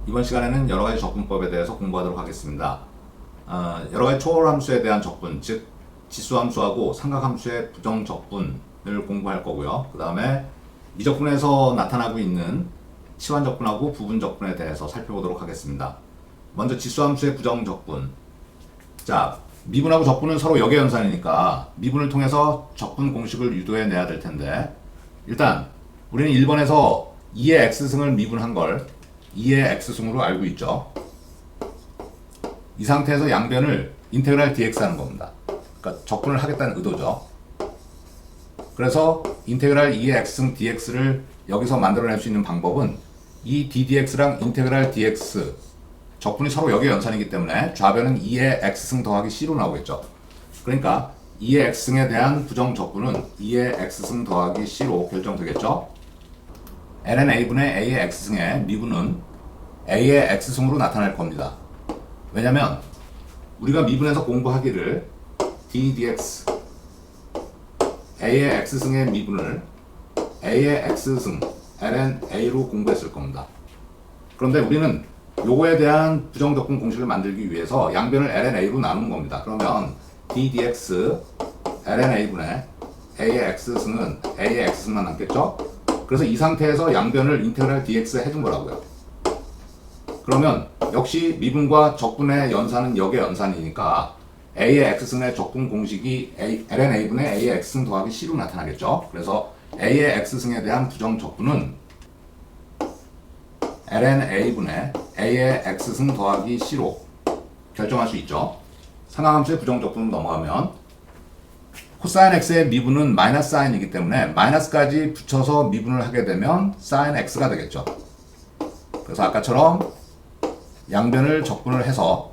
이번 시간에는 여러 가지 적분법에 대해서 공부하도록 하겠습니다. 여러 가지 초월 함수에 대한 적분, 즉 지수 함수하고 삼각 함수의 부정 적분을 공부할 거고요. 그 다음에 이 적분에서 나타나고 있는 치환 적분하고 부분 적분에 대해서 살펴보도록 하겠습니다. 먼저 지수 함수의 부정 적분. 자, 미분하고 적분은 서로 역의 연산이니까 미분을 통해서 적분 공식을 유도해 내야 될 텐데, 일단 우리는 1번에서 2의 x승을 미분한 걸 2의 x승으로 알고 있죠. 이 상태에서 양변을 인테그랄 dx 하는 겁니다. 그러니까 적분을 하겠다는 의도죠. 그래서 인테그랄 2의 x승 dx를 여기서 만들어낼 수 있는 방법은 이 ddx랑 인테그랄 dx 적분이 서로 역의 연산이기 때문에 좌변은 2의 x승 더하기 c로 나오겠죠. 그러니까 2의 x승에 대한 부정 적분은 2의 x승 더하기 c로 결정되겠죠. ln a분의 a의 x승의 미분은 a의 x승으로 나타날 겁니다. 왜냐면 우리가 미분에서 공부하기를 d dx a의 x승의 미분을 a의 x승 ln a로 공부했을 겁니다. 그런데 우리는 요거에 대한 부정적분 공식을 만들기 위해서 양변을 ln a로 나누는 겁니다. 그러면 d dx ln a분의 a의 x승은 a의 x승만 남겠죠? 그래서 이 상태에서 양변을 인테그랄 dx 해준 거라고요. 그러면 역시 미분과 적분의 연산은 역의 연산이니까 a의 x승의 적분 공식이 ln a분의 a의 x승 더하기 c로 나타나겠죠. 그래서 a의 x승에 대한 부정 적분은 ln a분의 a의 x승 더하기 c로 결정할 수 있죠. 삼각함수의 부정 적분으로 넘어가면 코사인 x의 미분은 마이너스 사인이기 때문에 마이너스까지 붙여서 미분을 하게 되면 사인 x가 되겠죠. 그래서 아까처럼 양변을 적분을 해서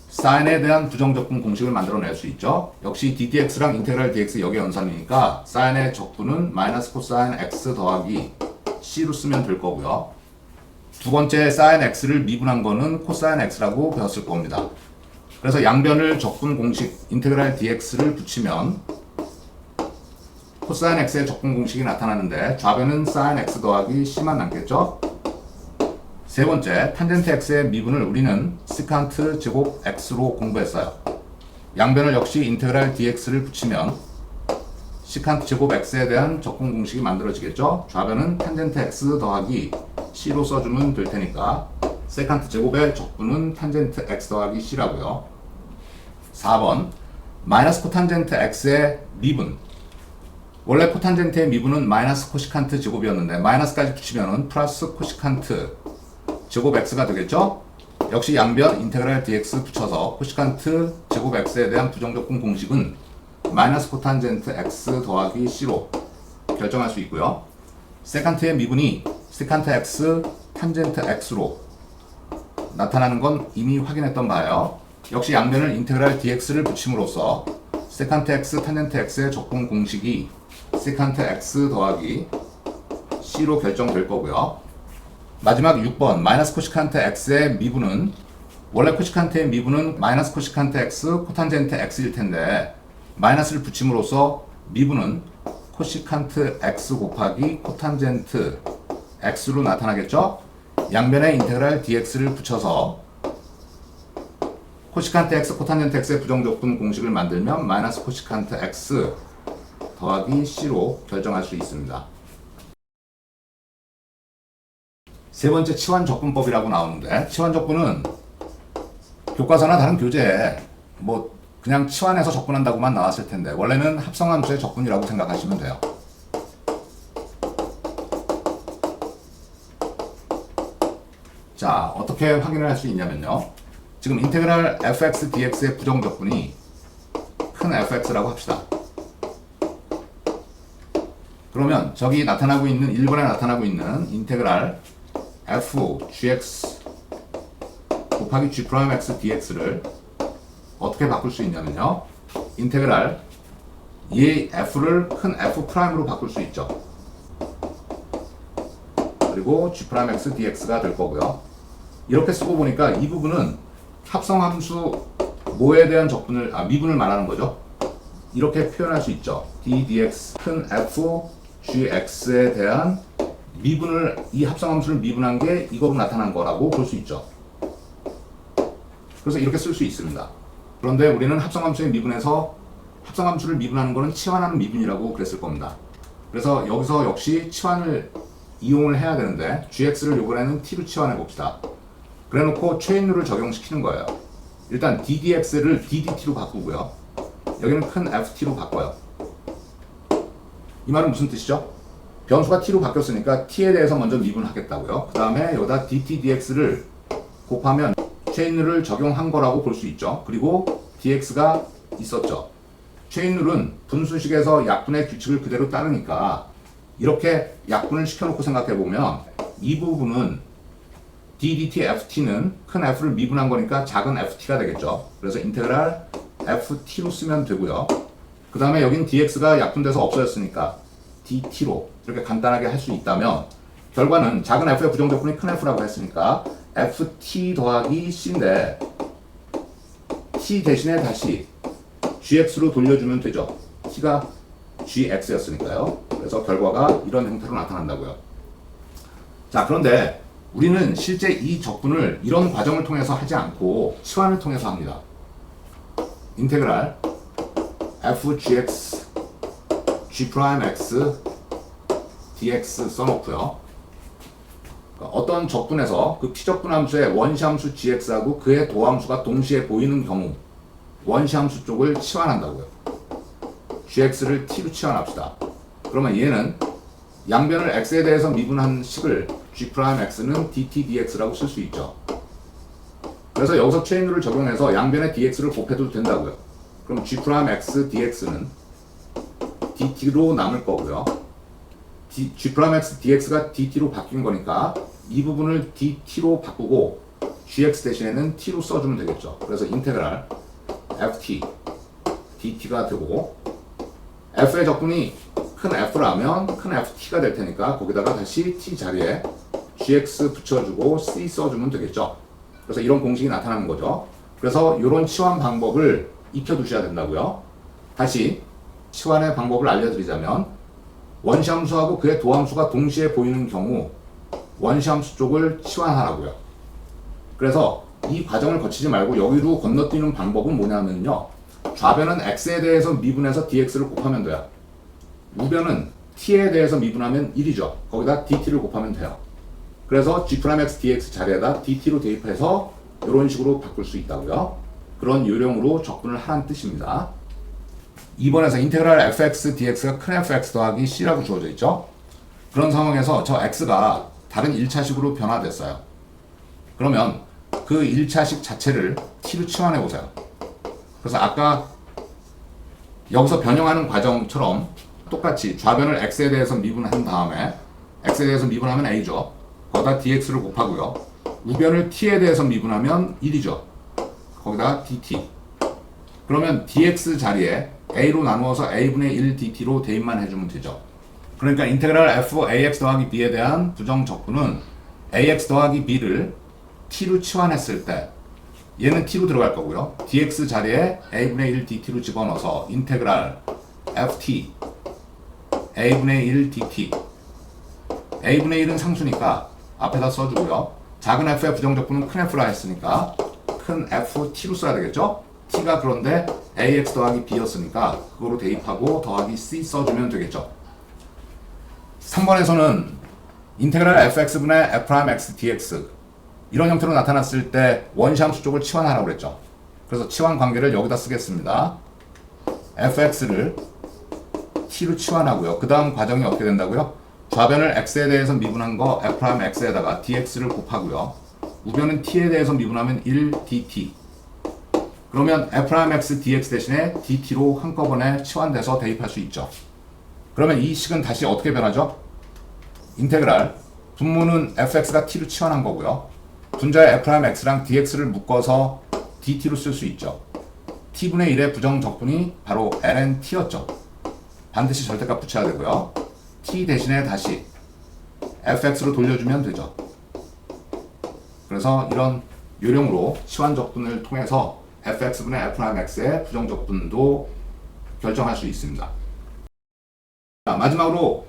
사인에 대한 부정적분 공식을 만들어낼 수 있죠. 역시 ddx랑 인테그랄 dx 역의 연산이니까 사인의 적분은 마이너스 코사인 x 더하기 c로 쓰면 될 거고요. 두 번째 사인 x를 미분한 거는 코사인 x라고 배웠을 겁니다. 그래서 양변을 적분 공식 인테그랄 dx를 붙이면 코사인 x의 적분 공식이 나타나는데 좌변은 사인 x 더하기 c만 남겠죠. 세 번째, 탄젠트 x의 미분을 우리는 시칸트 제곱 x로 공부했어요. 양변을 역시 인테그랄 dx를 붙이면 시칸트 제곱 x에 대한 적분 공식이 만들어지겠죠. 좌변은 탄젠트 x 더하기 c로 써주면 될 테니까 세칸트 제곱의 적분은 탄젠트 x 더하기 c라고요. 4번, 마이너스 코탄젠트 x의 미분. 원래 코탄젠트의 미분은 마이너스 코시칸트 제곱이었는데 마이너스까지 붙이면 플러스 코시칸트 제곱 x가 되겠죠? 역시 양변 인테그랄 dx 붙여서 코시칸트 제곱 x에 대한 부정적분 공식은 마이너스 코탄젠트 x 더하기 c로 결정할 수 있고요. 세칸트의 미분이 세칸트 x 탄젠트 x로 나타나는 건 이미 확인했던 바예요. 역시 양변을 인테그랄 dx를 붙임으로써 세칸트 x 탄젠트 x의 적분 공식이 세칸트 x 더하기 c로 결정될 거고요. 마지막 6번 마이너스 코시칸트 x의 미분은 원래 코시칸트의 미분은 마이너스 코시칸트 x 코탄젠트 x일 텐데 마이너스를 붙임으로써 미분은 코시칸트 x 곱하기 코탄젠트 x로 나타나겠죠? 양변에 인테그랄 dx를 붙여서 코시칸트 x 코탄젠트 x의 부정적분 공식을 만들면 마이너스 코시칸트 x 더하기 c로 결정할 수 있습니다. 세 번째 치환 적분법이라고 나오는데 치환 적분은 교과서나 다른 교재에 뭐 그냥 치환해서 적분한다고만 나왔을 텐데 원래는 합성함수의 적분이라고 생각하시면 돼요. 자, 어떻게 확인을 할 수 있냐면요. 지금 인테그랄 fx dx의 부정 적분이 큰 fx라고 합시다. 그러면 저기 나타나고 있는 1번에 나타나고 있는 인테그랄 f gx 곱하기 g'x dx를 어떻게 바꿀 수 있냐면요. 인테그랄 이 f를 큰 f'으로 바꿀 수 있죠. 그리고 g'x dx가 될 거고요. 이렇게 쓰고 보니까 이 부분은 합성함수 뭐에 대한 적분을 미분을 말하는 거죠. 이렇게 표현할 수 있죠. d dx 큰 f gx에 대한 이 합성함수를 미분한 게 이거로 나타난 거라고 볼 수 있죠. 그래서 이렇게 쓸 수 있습니다. 그런데 우리는 합성함수의 미분에서 합성함수를 미분하는 거는 치환하는 미분이라고 그랬을 겁니다. 그래서 여기서 역시 치환을 이용을 해야 되는데 gx를 요번에는 t로 치환해 봅시다. 그래 놓고 체인룰을 적용시키는 거예요. 일단 ddx를 ddt로 바꾸고요. 여기는 큰 ft로 바꿔요. 이 말은 무슨 뜻이죠? 변수가 t로 바뀌었으니까 t에 대해서 먼저 미분하겠다고요. 그 다음에 여기다 dt dx를 곱하면 체인룰을 적용한 거라고 볼 수 있죠. 그리고 dx가 있었죠. 체인룰은 분수식에서 약분의 규칙을 그대로 따르니까 이렇게 약분을 시켜놓고 생각해보면 이 부분은 ddt ft는 큰 f를 미분한 거니까 작은 ft가 되겠죠. 그래서 인테그랄 ft로 쓰면 되고요. 그 다음에 여긴 dx가 약분돼서 없어졌으니까 dt로 이렇게 간단하게 할 수 있다면 결과는 작은 f의 부정적분이 큰 f라고 했으니까 ft 더하기 c인데 t 대신에 다시 gx로 돌려주면 되죠. t가 gx였으니까요. 그래서 결과가 이런 형태로 나타난다고요. 자, 그런데 우리는 실제 이 적분을 이런 과정을 통해서 하지 않고 치환을 통해서 합니다. 인테그랄 fgx g'x dx 써놓고요. 어떤 적분에서 그 피적분 함수의 원시함수 gx하고 그의 도함수가 동시에 보이는 경우 원시함수 쪽을 치환한다고요. gx를 t로 치환합시다. 그러면 얘는 양변을 x에 대해서 미분한 식을 g'x는 dt dx라고 쓸 수 있죠. 그래서 여기서 체인룰을 적용해서 양변에 dx를 곱해도 된다고요. 그럼 g'x dx는 dt로 남을 거고요. g'x dx가 dt로 바뀐 거니까 이 부분을 dt로 바꾸고 gx 대신에는 t로 써주면 되겠죠. 그래서 인테그랄 ft dt가 되고 f의 적분이 큰 f라면 큰 ft가 될 테니까 거기다가 다시 t 자리에 gx 붙여주고 c 써주면 되겠죠. 그래서 이런 공식이 나타나는 거죠. 그래서 이런 치환 방법을 익혀두셔야 된다고요. 다시 치환의 방법을 알려드리자면 원시함수하고 그의 도함수가 동시에 보이는 경우 원시함수 쪽을 치환하라고요. 그래서 이 과정을 거치지 말고 여기로 건너뛰는 방법은 뭐냐면요. 좌변은 x에 대해서 미분해서 dx를 곱하면 돼요. 우변은 t에 대해서 미분하면 1이죠. 거기다 dt를 곱하면 돼요. 그래서 g'x dx 자리에다 dt로 대입해서 이런 식으로 바꿀 수 있다고요. 그런 요령으로 적분을 하라는 뜻입니다. 2번에서 인테그랄 fx dx가 큰 fx 더하기 c라고 주어져 있죠. 그런 상황에서 저 x가 다른 1차식으로 변화됐어요. 그러면 그 1차식 자체를 t로 치환해 보세요. 그래서 아까 여기서 변형하는 과정처럼 똑같이 좌변을 x에 대해서 미분한 다음에 x에 대해서 미분하면 a죠. 거기다 dx를 곱하고요. 우변을 t에 대해서 미분하면 1이죠. 거기다가 dt. 그러면 dx 자리에 a로 나누어서 a분의 1 dt로 대입만 해주면 되죠. 그러니까 인테그랄 f ax 더하기 b에 대한 부정 적분은 ax 더하기 b를 t로 치환했을 때 얘는 t로 들어갈 거고요. dx 자리에 a분의 1 dt로 집어넣어서 인테그랄 ft a분의 1 dt a분의 1은 상수니까 앞에다 써주고요. 작은 f의 부정적분은 큰 f라 했으니까 큰 f t로 써야 되겠죠. t가 그런데 ax 더하기 b였으니까 그거로 대입하고 더하기 c 써주면 되겠죠. 3번에서는 인테그랄 fx분의 f'x dx 이런 형태로 나타났을 때 원시함수 쪽을 치환하라고 그랬죠. 그래서 치환 관계를 여기다 쓰겠습니다. fx를 t로 치환하고요. 그 다음 과정이 어떻게 된다고요? 좌변을 x에 대해서 미분한 거 f'x에다가 dx를 곱하고요. 우변은 t에 대해서 미분하면 1 dt. 그러면 f'x dx 대신에 dt로 한꺼번에 치환돼서 대입할 수 있죠. 그러면 이 식은 다시 어떻게 변하죠? 인테그랄 분모는 fx가 t로 치환한 거고요. 분자의 f'x랑 dx를 묶어서 dt로 쓸 수 있죠. t분의 1의 부정 적분이 바로 ln t였죠. 반드시 절대값 붙여야 되고요. t 대신에 다시 fx로 돌려주면 되죠. 그래서 이런 요령으로 치환 적분을 통해서 fx분의 f'x의 부정 적분도 결정할 수 있습니다. 자, 마지막으로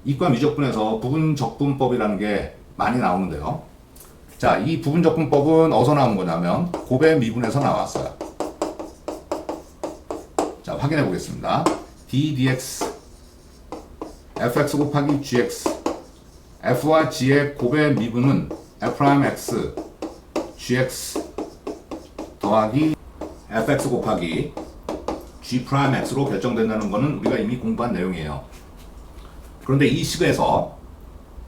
이과 미적분에서 부분적분법이라는 게 많이 나오는데요. 자, 이 부분적분법은 어디서 나온 거냐면 곱의 미분에서 나왔어요. 자, 확인해 보겠습니다. d dx fx 곱하기 gx f와 g의 곱의 미분은 f'x gx 더하기 fx 곱하기 g'x로 결정된다는 것은 우리가 이미 공부한 내용이에요. 그런데 이 식에서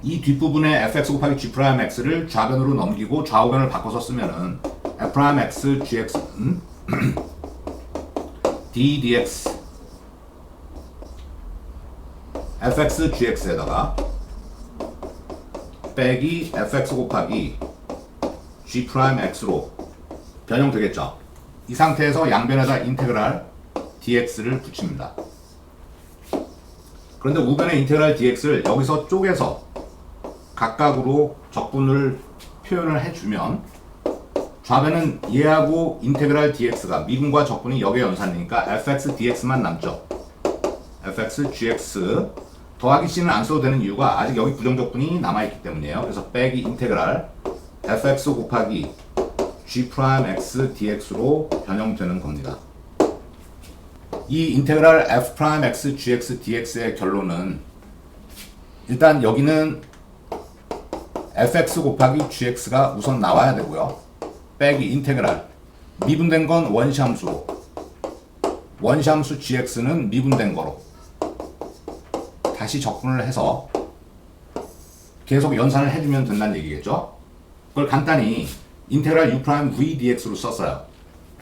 이 뒷부분에 fx 곱하기 g'x를 좌변으로 넘기고 좌우변을 바꿔서 쓰면은 f'x gx는 d dx fx gx에다가 빼기 fx 곱하기 g'x로 변형되겠죠. 이 상태에서 양변에다 인테그랄 dx를 붙입니다. 그런데 우변의 인테그랄 dx를 여기서 쪼개서 각각으로 적분을 표현을 해주면 좌변은 얘하고 인테그랄 dx가 미분과 적분이 역의 연산이니까 fx dx만 남죠. fx gx 더하기 c는 안 써도 되는 이유가 아직 여기 부정적분이 남아있기 때문이에요. 그래서 빼기 인테그랄 fx 곱하기 g'x dx로 변형되는 겁니다. 이 인테그랄 f'x gx dx의 결론은 일단 여기는 fx 곱하기 gx가 우선 나와야 되고요. 빼기 인테그랄 미분된 건 원시함수로 원시함수 gx는 미분된 거로 다시 적분을 해서 계속 연산을 해주면 된다는 얘기겠죠. 그걸 간단히 인테그랄 u'(v) dx로 썼어요.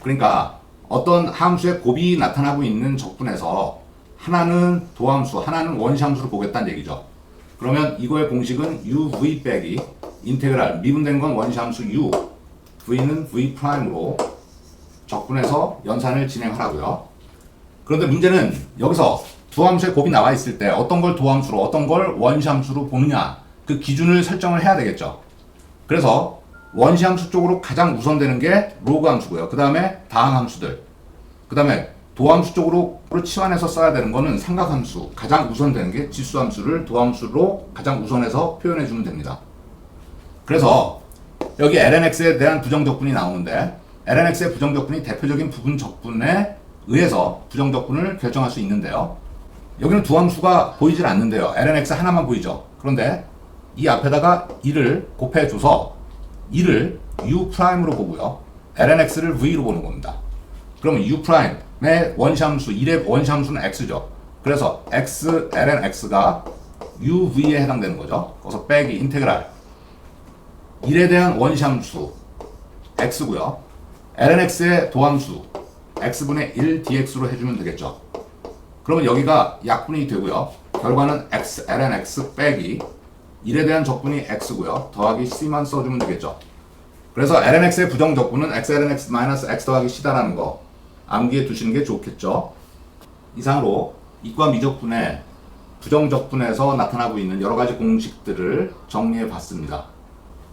그러니까 어떤 함수의 곱이 나타나고 있는 적분에서 하나는 도함수, 하나는 원시함수로 보겠다는 얘기죠. 그러면 이거의 공식은 uv 빼기 인테그랄 미분된 건 원시함수 u, v는 v'으로 적분해서 연산을 진행하라고요. 그런데 문제는 여기서 두 함수의 곱이 나와 있을 때 어떤 걸 도함수로 어떤 걸 원시함수로 보느냐 그 기준을 설정을 해야 되겠죠. 그래서 원시함수 쪽으로 가장 우선되는 게 로그 함수고요. 그 다음에 다항 함수들, 그 다음에 도함수 쪽으로 치환해서 써야 되는 거는 삼각함수, 가장 우선되는 게 지수함수를 도함수로 가장 우선해서 표현해 주면 됩니다. 그래서 여기 lnx에 대한 부정적분이 나오는데 lnx의 부정적분이 대표적인 부분적분에 의해서 부정적분을 결정할 수 있는데요. 여기는 두 함수가 보이질 않는데요. lnx 하나만 보이죠. 그런데 이 앞에다가 2를 곱해줘서 2를 u'으로 보고요. lnx를 v로 보는 겁니다. 그러면 u'의 원시함수, 1의 원시함수는 x죠. 그래서 x, lnx가 uv에 해당되는 거죠. 그래서 빼기 인테그랄 1에 대한 원시함수 x고요. lnx의 도함수 x분의 1 dx로 해주면 되겠죠. 그러면 여기가 약분이 되고요. 결과는 x, lnx 빼기 1에 대한 적분이 x고요. 더하기 c만 써주면 되겠죠. 그래서 lnx의 부정적분은 x, lnx 마이너스 x 더하기 c다라는 거 암기해 두시는 게 좋겠죠. 이상으로 이과 미적분의 부정적분에서 나타나고 있는 여러 가지 공식들을 정리해 봤습니다.